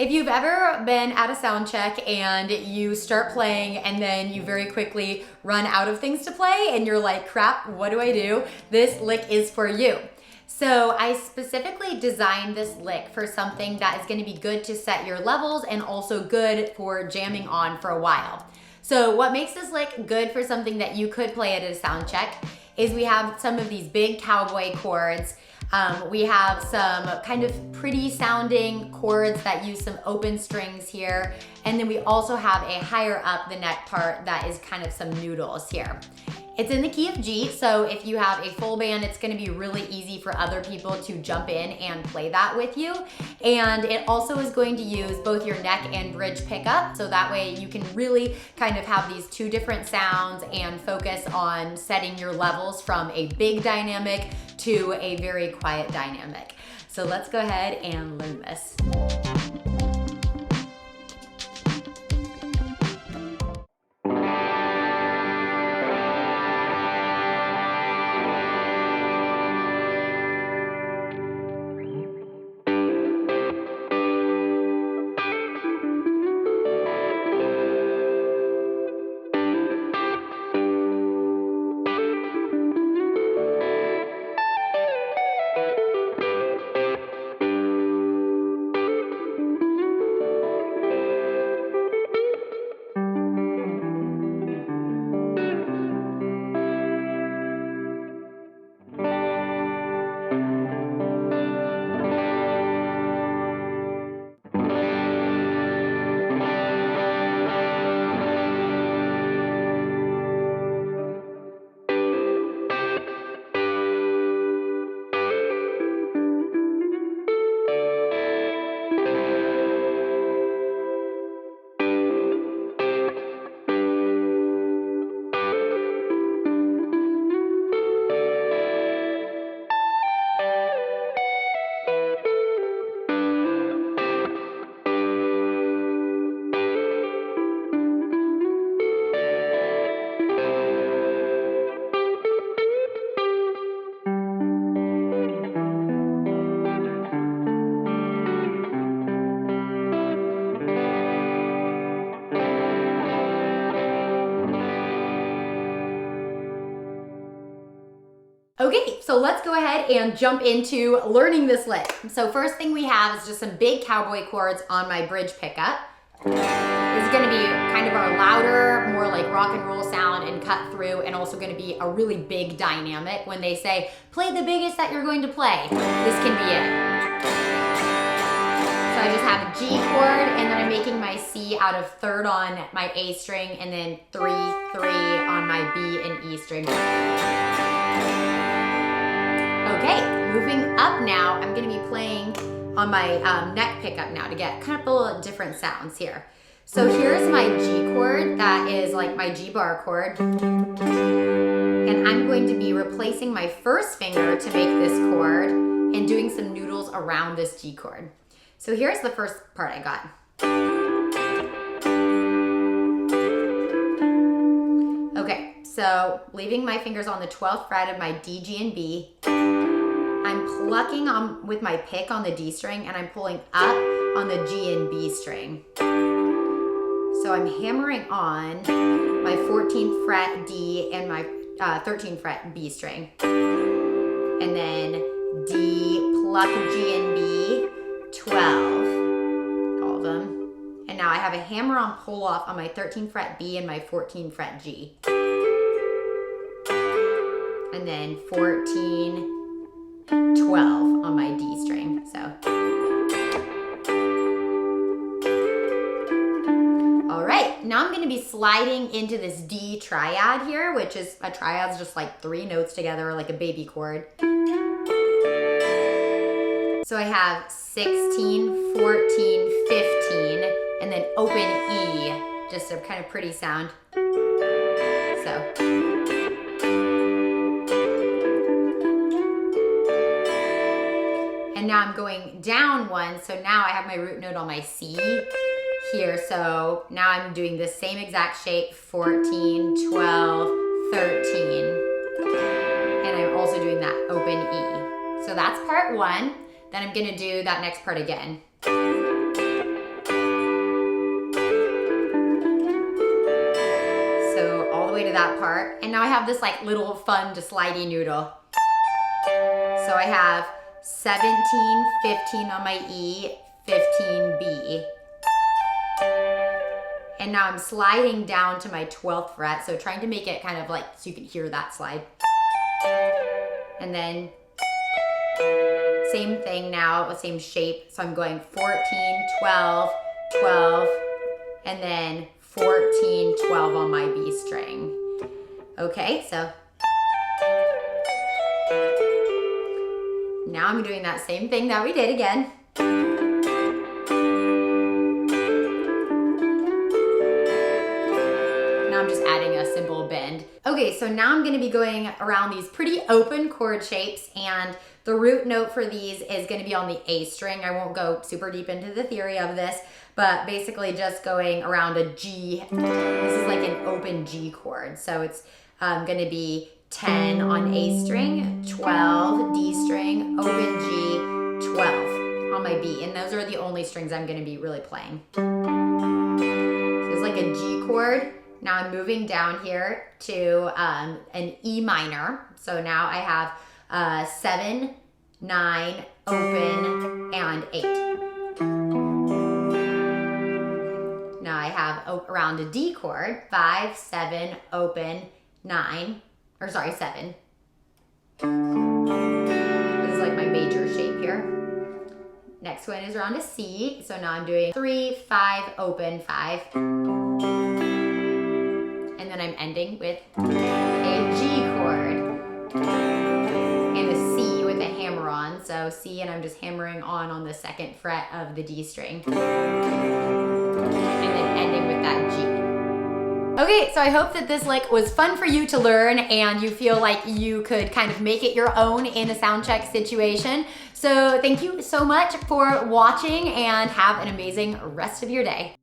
If you've ever been at a sound check and you start playing and then you very quickly run out of things to play and you're like, crap, what do I do? This lick is for you. So I specifically designed this lick for something that is gonna be good to set your levels and also good for jamming on for a while. So what makes this lick good for something that you could play at a sound check is we have some of these big cowboy chords. We have some kind of pretty sounding chords that use some open strings here. And then we also have a higher up the neck part that is kind of some noodles here. It's in the key of G, so if you have a full band, it's gonna be really easy for other people to jump in and play that with you. And it also is going to use both your neck and bridge pickup, so that way you can really kind of have these two different sounds and focus on setting your levels from a big dynamic to a very quiet dynamic. So let's go ahead and learn this. Okay, so let's go ahead and jump into learning this lick. So first thing we have is just some big cowboy chords on my bridge pickup. This is gonna be kind of our louder, more like rock and roll sound and cut through, and also gonna be a really big dynamic. When they say, play the biggest that you're going to play, this can be it. So I just have a G chord, and then I'm making my C out of third on my A string, and then 3, 3 on my B and E string. Okay, moving up now, I'm gonna be playing on my neck pickup now to get a couple of different sounds here. So here's my G chord, that is like my G bar chord. And I'm going to be replacing my first finger to make this chord and doing some noodles around this G chord. So here's the first part I got. Okay, so leaving my fingers on the 12th fret of my D, G, and B. I'm plucking on with my pick on the D string, and I'm pulling up on the G and B string. So I'm hammering on my 14th fret D and my 13th fret B string. And then D, pluck G and B, 12, all of them. And now I have a hammer on pull off on my 13th fret B and my 14th fret G. And then 14, 12 on my D string, so. All right, now I'm gonna be sliding into this D triad here, which is a triad's just like 3 notes together, like a baby chord. So I have 16, 14, 15, and then open E, just a kind of pretty sound. So. And now I'm going down one, so now I have my root note on my C here. So now I'm doing the same exact shape, 14, 12, 13. And I'm also doing that open E. So that's part one. Then I'm gonna do that next part again. enjoy that part. And now I have this like little fun just slidey noodle. So I have 17, 15 on my E, 15 B. And now I'm sliding down to my 12th fret, so trying to make it kind of like, so you can hear that slide. And then same thing now, same shape. So I'm going 14, 12, 12, and then 14, 12 on my B string. Okay, so now I'm doing that same thing that we did again. Now I'm just adding a simple bend. Okay, so now I'm gonna be going around these pretty open chord shapes, and the root note for these is gonna be on the A string. I won't go super deep into the theory of this, but basically just going around a G. This is like an open G chord. So it's gonna be 10 on A string, 12, D string, open G, 12 on my B. And those are the only strings I'm gonna be really playing. So it's like a G chord. Now I'm moving down here to an E minor. So now I have 7, 9, open, and 8. Now I have around a D chord, 5, 7, open, 9, or sorry, 7. This is like my major shape here. Next one is around a C. So now I'm doing 3, 5, open, 5. And then I'm ending with a G chord and a C with a hammer on. So C, and I'm just hammering on the 2nd fret of the D string. And then ending with that G. Okay, so I hope that this lick was fun for you to learn and you feel like you could kind of make it your own in a sound check situation. So thank you so much for watching and have an amazing rest of your day.